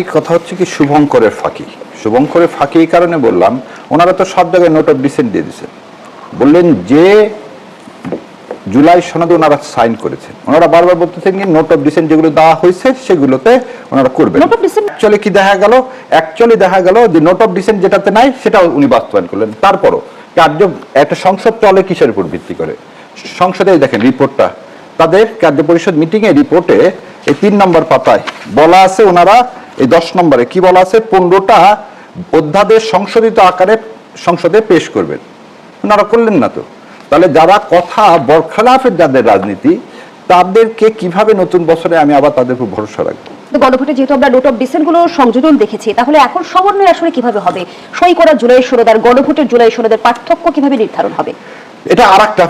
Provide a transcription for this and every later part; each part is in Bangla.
এই কথা হচ্ছে কি শুভঙ্করের ফাঁকি। শুভঙ্করের ফাঁকি এই কারণে বললাম, ওনারা তো সব জায়গায় নোট অফ ডিসেন্ট দিয়ে দিয়েছেন। বললেন যে জুলাই সনদে ওনারা সাইন করেছেন, ওনারা বারবার বলতেছেন কি নোট অফ ডিসেন্ট যেগুলো দেওয়া হয়েছে সেগুলোতে ওনারা করবেন। অ্যাকচুয়ালি কি দেখা গেল, যে নোট অফ ডিসেন্ট যেটাতে নাই সেটা উনি বাস্তবায়ন করলেন। তারপরও কার্য একটা সংসদ চলে কিসের উপর ভিত্তি করে? সংসদে দেখেন রিপোর্টটা, তাদের কার্য পরিষদ মিটিং এ রিপোর্টে এই 3 নম্বর পাতায় বলা আছে, ওনারা এই 10 নম্বরে কি বলা আছে, 15টা অধ্যাদেশ সংশোধিত আকারে সংসদে পেশ করবেন। ওনারা করলেন না তো। তাহলে যারা কথা বরখেলাফের যাদের রাজনীতি, তাদেরকে কিভাবে নতুন বছরে আমি আবার তাদের উপর ভরসা রাখবো? গণভোটে যেহেতু আমরা নোট অফ ডিসেন্ট গুলো সংযোজন দেখেছি, তাহলে এখন সমন্বয় আসলে কিভাবে হবে? সই করা জুলাই সনদ আর গণভোটের জুলাই সনদের পার্থক্য কিভাবে নির্ধারণ হবে? এটা আরেকটা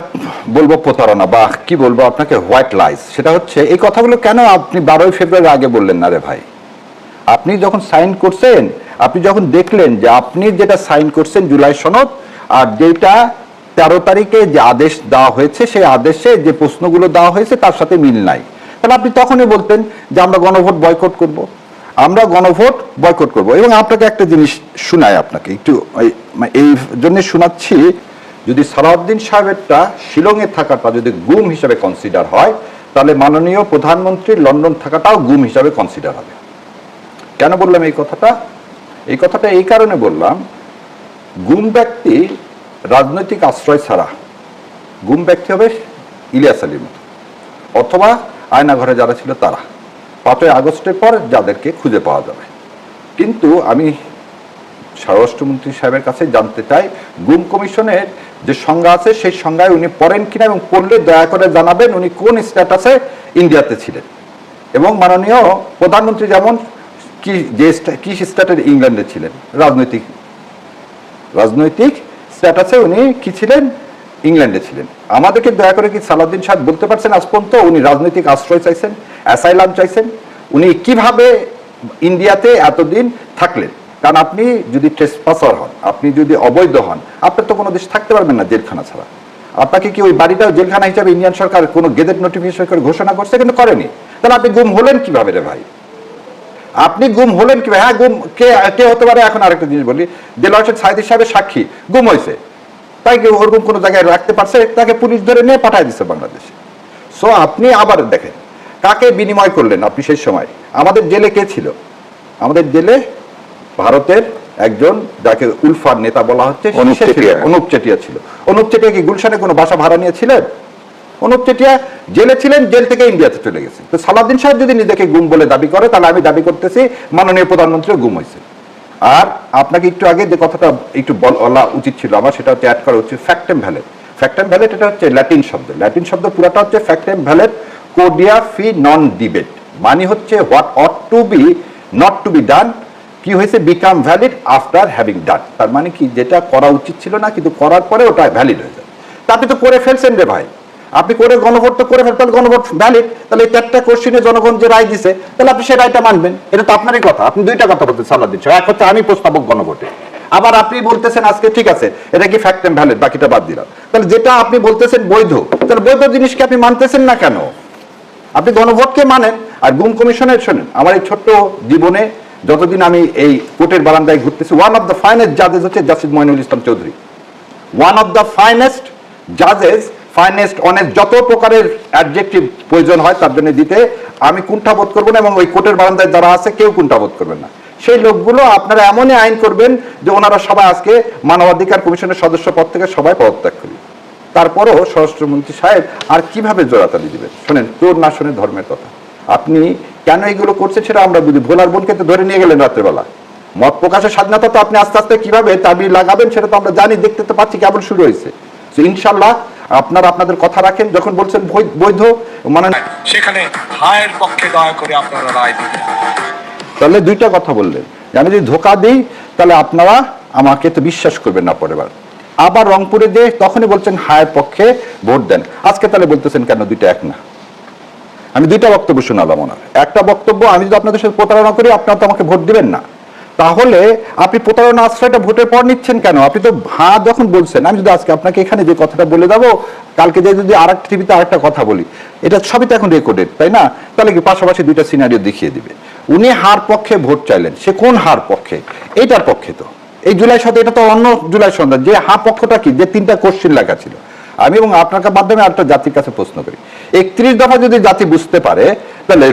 বলবো প্রতারণা, বা কি বলবো আপনাকে, হোয়াইট লাইস। সেটা হচ্ছে এই কথাগুলো কেন আপনি 12ই ফেব্রুয়ারি আগে বললেন না রে ভাই? আপনি যখন সাইন করছেন, আপনি যখন দেখলেন যে আপনি যেটা সাইন করছেন জুলাই সনদ, আর যেটা 13 তারিখে যে আদেশ দেওয়া হয়েছে সেই আদেশে যে প্রশ্নগুলো দেওয়া হয়েছে তার সাথে মিল নাই, তাহলে আপনি তখনই বলতেন যে আমরা গণভোট বয়কট করব, আমরা গণভোট বয়কট করব। এবং আপনাকে একটা জিনিস শোনাই, আপনাকে একটু এই জন্য শোনাচ্ছি, যদি সালাউদ্দিন সাহেবেরটা শিলংয়ে থাকাটা যদি গুম হিসাবে কনসিডার হয়, তাহলে মাননীয় প্রধানমন্ত্রীর লন্ডন থাকাটাও গুম হিসাবে কনসিডার হবে। কেন বললাম এই কথাটা? এই কথাটা এই কারণে বললাম, গুম ব্যক্তি রাজনৈতিক আশ্রয় ছাড়া গুম ব্যক্তি হবে ইলিয়াস আলীর মতো, অথবা আয়নাঘরে যারা ছিল তারা, 5ই আগস্টের পর যাদেরকে খুঁজে পাওয়া যাবে। কিন্তু আমি স্বরাষ্ট্রমন্ত্রী সাহেবের কাছে জানতে চাই, গুম কমিশনের যে সংজ্ঞা আছে সেই সংজ্ঞায় উনি পড়েন কিনা, এবং পড়লে দয়া করে জানাবেন উনি কোন স্ট্যাটাসে ইন্ডিয়াতে ছিলেন। এবং মাননীয় প্রধানমন্ত্রী যেমন কি স্ট্যাটাসে ইংল্যান্ডে ছিলেন, রাজনৈতিক স্ট্যাটাসে উনি কি ছিলেন, ইংল্যান্ডে ছিলেন। আমাদেরকে দয়া করে কি সালাউদ্দিন সাহেব বলতে পারছেন আজ পর্যন্ত উনি রাজনৈতিক আশ্রয় চাইছেন, অ্যাসাইলাম চাইছেন, উনি কিভাবে ইন্ডিয়াতে এতদিন থাকলেন? কারণ আপনি যদি ট্রেসপাসার হন, আপনি যদি অবৈধ হন, আপনার তো কোনো দেশ থাকতে পারবেন না জেলখানা ছাড়া। আপনাকে কি ওই বাড়িটাও জেলখানা হিসাবে ইন্ডিয়ান সরকার কোনো গেজেট নোটিফিকেশন করে ঘোষণা করছে? কিন্তু করেনি। তাহলে আপনি গুম হলেন কিভাবে রে ভাই? আপনি গুম হলেন কিভাবে? হ্যাঁ, গুম কে হতে পারে? এখন আরেকটা জিনিস বলি, দেলোয়ার হোসেন সাঈদী সাহেবের সাক্ষী গুম হয়েছে, তাই কি ওরকম কোনো জায়গায় রাখতে পারছে? তাকে পুলিশ ধরে নিয়ে পাঠায় দিচ্ছে বাংলাদেশে। সো আপনি আবার দেখেন কাকে বিনিময় করলেন আপনি সেই সময়। আমাদের জেলে কে ছিল? আমাদের জেলে ভারতের একজন, যাকে উলফার নেতা বলা হচ্ছে, অনুপ চেটিয়া ছিল। অনুপ চেটিয়া কি গুলশানে কোনো বাসা ভাড়া নিয়েছিলেন? অনুপ চেটিয়া জেলে ছিলেন, জেল থেকে ইন্ডিয়াতে চলে গেছে। তো সালাউদ্দিন সাহেব যদি নিজেকে গুম বলে দাবি করে, তাহলে আমি দাবি করতেছি মাননীয় প্রধানমন্ত্রীও গুম হয়েছে। আর আপনাকে একটু আগে যে কথাটা একটু বলা উচিত ছিল আমার, সেটা হচ্ছে অ্যাড করা উচিত, ফ্যাক্টেম ভ্যালেট। ফ্যাক্টেম ভ্যালেট এটা হচ্ছে ল্যাটিন শব্দ পুরাটা হচ্ছে ফ্যাক্টেম ভ্যালেট কোডিয়া ফি নন ডিবেট, মানে হচ্ছে what ought to be not to be done, কি হয়েছে, become valid after having done. তার মানে কি, যেটা করা উচিত ছিল না কিন্তু করার পরে ওটা ভ্যালিড হয়ে যায়। তা আপনি তো করে ফেলছেন রে ভাই, আপনি করে গণভোট তো করে ফেলতেন, গণভোট ভ্যালিড। তাহলে এই 4টা কোশ্চেনে জনগণ যে রায় দিছে, তাহলে আপনি সেই রায়টা মানবেন। এটা তো আপনারই কথা। আপনি 2টা কথা বলতেন সালাউদ্দিন সাহেব, এক হচ্ছে আমি প্রস্তাবক গণভোটে, আবার আপনি বলতেছেন আজকে ঠিক আছে এটা কি ফ্যাক্ট এন্ড ভ্যালিড, বাকিটা বাদ দিলাম। তাহলে যেটা আপনি বলতেছেন বৈধ, তাহলে বৈধ জিনিসকে আপনি মানতেছেন না কেন? আপনি গণভোটকে মানেন। আর গুম কমিশনের শোনেন, আমার এই ছোট্ট জীবনে যতদিন আমি এই কোর্টের বারান্দায় ঘুরতেছি, ওয়ান অফ দ্য ফাইনেস্ট জাজেস হচ্ছে justice Moinul Islam Chowdhury. One of the finest জাজেস, ফাইনেস্ট, অনেক যত প্রকারের অ্যাডজেক্টিভ প্রয়োজন হয় তার জন্য দিতে আমি কুণ্ঠাবোধ করবো না, এবং ওই কোর্টের বারান্দায় যারা আছে কেউ কুণ্ঠাবোধ করবেন না। সেই লোকগুলো আপনারা এমনই আইন করবেন যে ওনারা সবাই আজকে মানবাধিকার কমিশনের সদস্য পদ থেকে সবাই পদত্যাগ করি। তারপরও স্বরাষ্ট্রমন্ত্রী সাহেব আর কিভাবে জোড়াতালি দিবেন? শোনেন, তোর না শোনে ধর্মের কথা। আপনি কেন এগুলো করছেন সেটা আমরা বুঝি। ভোলার বোনকে তো ধরে নিয়ে গেলেন রাত্রেবেলা। মত প্রকাশের স্বাধীনতা তো আপনি আস্তে আস্তে কিভাবে দাবি লাগাবেন সেটা তো আমরা জানি, দেখতে তো পাচ্ছি কেবল শুরু হয়েছে। ইনশাল্লাহ আপনারা আপনাদের কথা রাখেন। যখন বলছেন বৈধ, মানে সেখানে হায়ের পক্ষে দয়া করে আপনারা রায় দিবেন। তাহলে 2টা কথা বললেন, আমি যদি ধোকা দিই তাহলে আপনারা আমাকে তো বিশ্বাস করবেন না পরের বার। আবার রংপুরে যে তখনই বলছেন হায়ের পক্ষে ভোট দেন, আজকে তাহলে বলতেছেন কেন 2টা এক না? আমি 2টা বক্তব্য শোনালাম ওনার। একটা বক্তব্য, আমি যদি আপনাদের সাথে প্রতারণা করি আপনারা তো আমাকে ভোট দিবেন না, তাহলে আপনি প্রতারণা আশ্রয়টা ভোটের পর নিচ্ছেন কেন? আপনি তো হ্যাঁ যখন বলছেন, আমি যদি আজকে আপনাকে এখানে যে কথাটা বলে দেবো, কালকে যে যদি আরেকটা টিভিতে আরেকটা কথা বলি, এটা সবই তো এখন রেকর্ডেড, তাই না? তাহলে কি পাশাপাশি 2টা সিনারিও দেখিয়ে দিবে। উনি হার পক্ষে ভোট চাইলেন, সে কোন হার পক্ষে? এইটার পক্ষে তো এই জুলাই সনদ, এটা তো অন্য জুলাই সনদ। যে হার পক্ষটা কি, যে 3টা কোশ্চেন লেখা ছিল। আমি এবং আপনার মাধ্যমে একটা জাতির কাছে প্রশ্ন করি, 31 দফা যদি জাতি বুঝতে পারে, তাহলে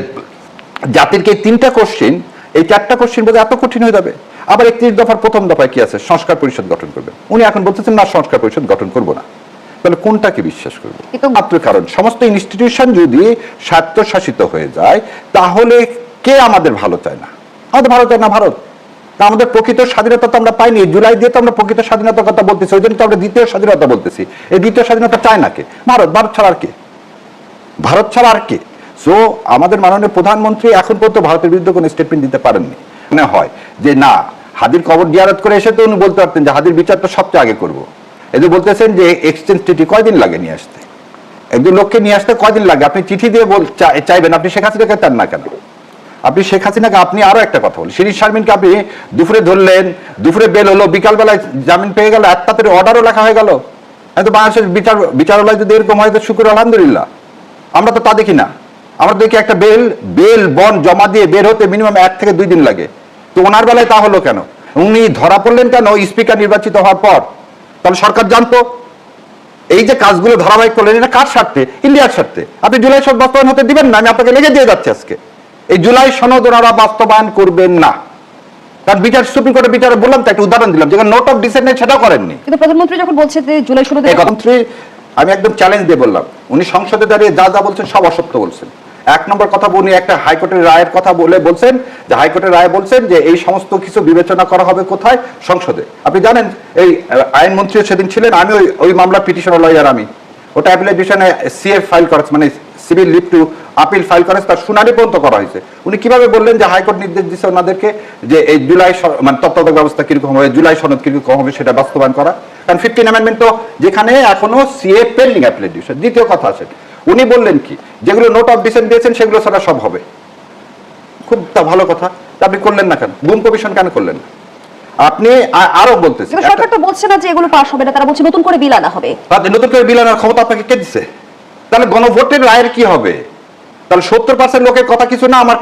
জাতির কি 3টা কোশ্চেন, এই 4টা কোশ্চেন বোধহয় এত কঠিন হয়ে যাবে? আবার 31 দফার প্রথম দফায় কি আছে? সংস্কার পরিষদ গঠন করবে। উনি এখন বলতেছেন না, সংস্কার পরিষদ গঠন করবো না। তাহলে কোনটাকে বিশ্বাস করবো? মাত্র কারণ সমস্ত ইনস্টিটিউশন যদি স্বায়ত্তশাসিত হয়ে যায়, তাহলে কে আমাদের ভালো চায় না? আমাদের ভালো চায় না ভারত। তা আমাদের প্রকৃত স্বাধীনতা তো আমরা পাইনি। জুলাই দিয়ে তো আমরা প্রকৃত স্বাধীনতার কথা বলতেছি, ওই জন্য তো আমরা দ্বিতীয় স্বাধীনতা বলতেছি। এই দ্বিতীয় স্বাধীনতা চায় না কে? ভারত। ভারত ছাড়া আর কে? ভারত ছাড়া আর কে? সো আমাদের মাননীয় প্রধানমন্ত্রী এখন পর্যন্ত ভারতের বিরুদ্ধে কোনো স্টেটমেন্ট দিতে পারেননি। মনে হয় যে না, হাদির কবর জিয়ারত করে এসে তো উনি বলতে পারতেন যে হাদির বিচারটা সবচেয়ে আগে করবো। এই যে বলতেছেন যে এক্সচেঞ্জ ট্রিটি কয়দিন লাগে নিয়ে আসতে? একজন লোককে নিয়ে আসতে কয়দিন লাগে? আপনি চিঠি দিয়ে চাইবেন, আপনি শেখ হাসিনাকে চান না কেন? আপনি শেখ হাসিনাকে, আপনি আরো একটা কথা বলেন, শিরিন শারমিনকে আপনি দুপুরে ধরলেন, দুপুরে বেল হলো, বিকালবেলায় জামিন পেয়ে গেল, এক তাড়াতাড়ি অর্ডারও লেখা হয়ে গেল। তো বাংলাদেশের বিচারালয় যদি এরকম হয় তো শুক্র আলহামদুলিল্লাহ। আমরা তো তা দেখি না। আমরা দেখি একটা বেল বন্ড জমা দিয়ে বের হতে মিনিমাম 1 থেকে 2 দিন লাগে। তো ওনার বেলায় তা হলো কেন? উনি ধরা পড়লেন কেন? স্পিকার নির্বাচিত হওয়ার পর। তাহলে সরকার জানতো এই যে কাজগুলো ধারাবাহিক করলেন, এটা কার স্বার্থে? ইন্ডিয়ার স্বার্থে। আপনি জুলাই সনদ বাস্তবায়ন হতে দিবেন না, আমি আপনাকে লেগে দিয়ে যাচ্ছি আজকে। এই জুলাই সনদ ওনারা বাস্তবায়ন করবেন না, কারণ বিচার, সুপ্রিম কোর্টের বিচারে বললাম তো, একটা উদাহরণ দিলাম, যেখানে নোট অফ ডিসেন্ট নেই সেটাও করেননি। কিন্তু প্রধানমন্ত্রী যখন বলছে যে জুলাই সনদে, প্রধানমন্ত্রী, আমি একদম চ্যালেঞ্জ দিয়ে বললাম, উনি সংসদে দাঁড়িয়ে যা যা বলছেন সব অসত্য বলছেন। 1 নম্বর কথা, উনি একটা হাইকোর্টের রায়ের কথা বলছেন যে হাইকোর্টের রায় বলছেন যে এই সমস্ত কিছু বিবেচনা করা হবে কোথায়? সংসদে। আপনি জানেন এই আইনমন্ত্রী সেদিন ছিলেন, আমি ওই মামলা পিটিশনার লয়ার, আমি ওটা অ্যাপ্লিকেশনে সিএফ ফাইল করেছে, মানে civil leave to appeal file করেছে, তার শুনানি পর্যন্ত করা হয়েছে। উনি কিভাবে বললেন যে হাইকোর্ট নির্দেশ দিচ্ছে ওনাদেরকে যে এই জুলাই মানে তত্ত্বাবধায়ক ব্যবস্থা কিরকম হবে, জুলাই সনদ কিরকম হবে সেটা বাস্তবায়ন করা। কারণ 15 অ্যামেন্ডমেন্ট তো যেখানে এখনো সিএ পেন্ডিং অ্যাপ্লিকেশন। দ্বিতীয় কথা আছে, উনি বললেন কি, যেগুলো নোট অফ ডিসেন্ট দিয়েছেন সেগুলো ছাড়া সব হবে। খুব ভালো কথা, আপনি করলেন না কেন? গুম কমিশন কেন করলেন না? আপনি আরো বলতেছেন সরকার তো বলছে না যে এগুলো পাস হবে না, তারা বলছে নতুন করে বিল আনা হবে। নতুন করে বিল আনার ক্ষমতা আপনাকে কে দিচ্ছে? তাহলে গণভোটের রায়ের কি হবে? তাহলে 70% লোকের কথা কিছু না, আমার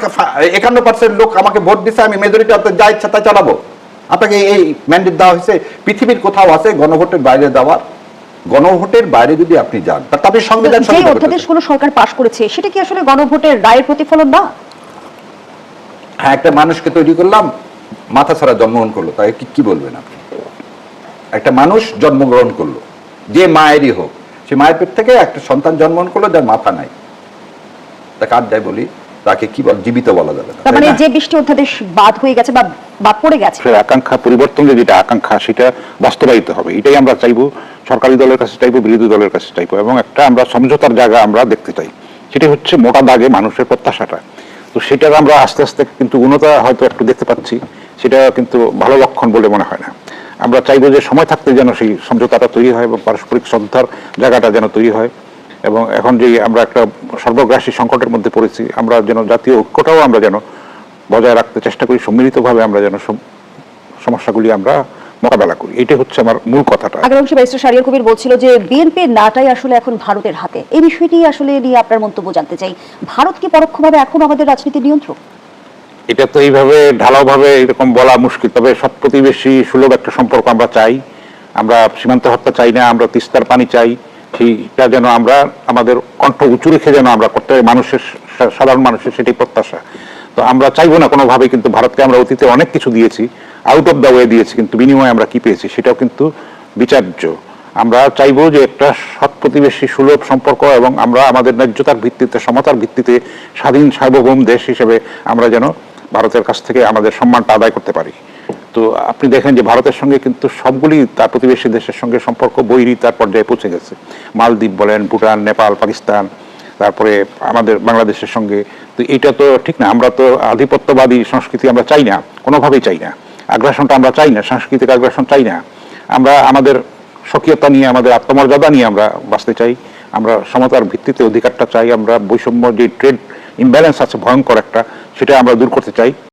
51% লোক আমাকে ভোট দিচ্ছে, আমি মেজরিটি যা ইচ্ছা তাই চালাবো। আপনাকে এই ম্যান্ডেট দেওয়া হয়েছে। পৃথিবীর কোথাও আছে গণভোটের বাইরে দেওয়ার? গণভোটের বাইরে যদি আপনি যান, তাহলে সংবিধান যে অধ্যাদেশগুলো সরকার পাশ করেছে সেটা কি আসলে গণভোটের রায়ের প্রতিফলন না? হ্যাঁ, একটা মানুষকে তৈরি করলাম, মাথা ছাড়া জন্মগ্রহণ করলো, তাই কি বলবেন আপনি? একটা মানুষ জন্মগ্রহণ করলো, যে মায়েরই হোক, সে মায়ের পেট থেকে একটা সন্তান জন্মগ্রহণ করলো যার মাথা নাই, তাকে আর যাই বলি, তাকে কি বল, জীবিত বলা যাবে না। তার মানে যে 20টি অধ্যাদেশ বাদ হয়ে গেছে বা বাদ পড়ে গেছে, আকাঙ্ক্ষা পরিবর্তনের যেটা আকাঙ্ক্ষা সেটা বাস্তবায়িত হবে, এটাই আমরা চাইবো। সরকারি দলের কাছে চাইবো, বিরোধী দলের কাছে চাইবো, এবং একটা আমরা সমঝোতার জায়গা আমরা দেখতে চাই। সেটা হচ্ছে মোটা দাগে মানুষের প্রত্যাশাটা। তো সেটার আমরা আস্তে আস্তে কিন্তু উন্নতা হয়তো একটু দেখতে পাচ্ছি, সেটা কিন্তু ভালো লক্ষণ বলে মনে হয় না। আমরা চাইবো যে সময় থাকতে যেন সেই সমঝোতাটা তৈরি হয় এবং পারস্পরিক শ্রদ্ধার জায়গাটা যেন তৈরি হয়। এবং এখন যে আমরা একটা সর্বগ্রাসী সংকটের মধ্যে পড়েছি, আমরা যেন জাতীয় ঐক্যটাও আমরা যেন বজায় রাখতে চেষ্টা করি, সম্মিলিতভাবে আমরা যেন সমস্যাগুলি আমরা মোকাবেলা করি। এটাই হচ্ছে আমার মূল কথাটা। আগের অংশে ব্যারিস্টার শাহরিয়ার কবির বলছিল যে বিএনপির নাটাই আসলে এখন ভারতের হাতে। এই বিষয়টি আসলে নিয়ে আপনার মন্তব্য জানতে চাই। ভারত কি পরোক্ষভাবে এখন আমাদের রাজনীতির নিয়ন্ত্রক? এটা তো এইভাবে ঢালাওভাবে এরকম বলা মুশকিল। তবে সব প্রতিবেশী সুলভ একটা সম্পর্ক আমরা চাই। আমরা সীমান্ত হত্যা চাই না, আমরা তিস্তার পানি চাই। সেইটা যেন আমরা আমাদের কণ্ঠ উঁচু রেখে যেন আমরা করতে, মানুষের, সাধারণ মানুষের সেটাই প্রত্যাশা। তো আমরা চাইবো না কোনোভাবে, কিন্তু ভারতকে আমরা অতীতে অনেক কিছু দিয়েছি, আউট অফ দ্য ওয়ে দিয়েছি, কিন্তু বিনিময়ে আমরা কি পেয়েছি সেটাও কিন্তু বিচার্য। আমরা চাইবো যে একটা সৎ প্রতিবেশী সুলভ সম্পর্ক, এবং আমরা আমাদের ন্যায্যতার ভিত্তিতে, সমতার ভিত্তিতে স্বাধীন সার্বভৌম দেশ হিসেবে আমরা যেন ভারতের কাছ থেকে আমাদের সম্মানটা আদায় করতে পারি। তো আপনি দেখেন যে ভারতের সঙ্গে কিন্তু সবগুলি তার প্রতিবেশী দেশের সঙ্গে সম্পর্ক বৈরিতার পর্যায়ে পৌঁছে গেছে। মালদ্বীপ বলেন, ভুটান, নেপাল, পাকিস্তান, তারপরে আমাদের বাংলাদেশের সঙ্গে। তো এটা তো ঠিক না। আমরা তো আধিপত্যবাদী সংস্কৃতি আমরা চাই না, কোনোভাবেই চাই না। আগ্রাসনটা আমরা চাই না, সাংস্কৃতিক আগ্রাসন চাই না। আমরা আমাদের স্বকীয়তা নিয়ে, আমাদের আত্মমর্যাদা নিয়ে আমরা বাঁচতে চাই। আমরা সমতার ভিত্তিতে অধিকারটা চাই। আমরা বৈষম্য, যে ট্রেড ইমব্যালেন্স আছে ভয়ঙ্কর একটা, সেটা আমরা দূর করতে চাই।